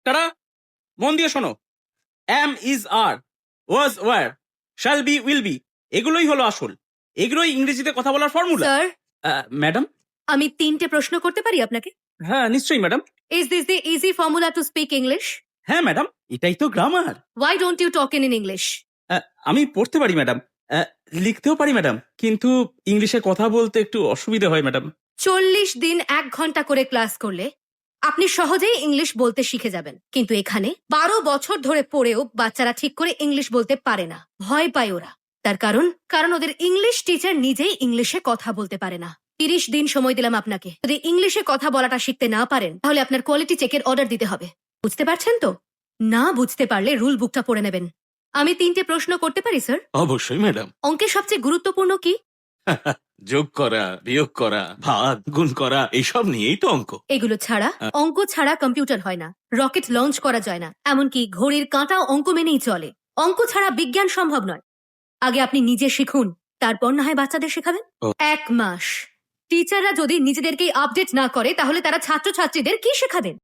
তারা মন দিয়ে শোনো। Am, is, are, was, were, shall be, will be, এগুলোই হলো আসল। এগুলোই ইংরেজিতে কথা বলার ফর্মুলা। Sir, madam. আমি 3টে প্রশ্ন করতে পারি আপনাকে? হ্যাঁ, নিশ্চয়ই madam. Is this the easy formula to speak English? হ্যাঁ ম্যাডাম, এটাই তো grammar. Why don't you talk in English? আমি পড়তে পারি ম্যাডাম, লিখতেও পারি ম্যাডাম, কিন্তু ইংলিশে কথা বলতে একটু অসুবিধা হয় ম্যাডাম। 40 দিন 1 ঘন্টা করে ক্লাস করলে আপনি সহজেই ইংলিশ বলতে শিখে যাবেন। কিন্তু এখানে 12 বছর ধরে পড়েও বাচ্চারা ঠিক করে ইংলিশ বলতে পারে না, ভয় পায় ওরা। তার কারণ ওদের ইংলিশ টিচার নিজেই ইংলিশে কথা বলতে পারে না। 30 দিন সময় দিলাম আপনাকে। যদি ইংলিশে কথা বলাটা শিখতে না পারেন তাহলে আপনার কোয়ালিটি চেকের অর্ডার দিতে হবে। বুঝতে পারছেন তো? না বুঝতে পারলে রুল বুকটা পড়ে নেবেন। আমি 3টে প্রশ্ন করতে পারি স্যার? অবশ্যই ম্যাডাম। অঙ্কের সবচেয়ে গুরুত্বপূর্ণ কি? যোগ করা, বিয়োগ করা, ভাগ, গুণ করা, এইসব নিয়েই তো অঙ্ক। এগুলো ছাড়া অঙ্ক ছাড়া কম্পিউটার হয় না, রকেট লঞ্চ করা যায় না, এমনকি ঘড়ির কাঁটাও অঙ্ক মেনেই চলে। অঙ্ক ছাড়া বিজ্ঞান সম্ভব নয়। আগে আপনি নিজে শিখুন, তারপর না হয় বাচ্চাদের শেখাবেন। ও। 1 মাস টিচাররা যদি নিজেদেরকেই আপডেট না করে তাহলে তারা ছাত্রছাত্রীদের কি শেখাবেন?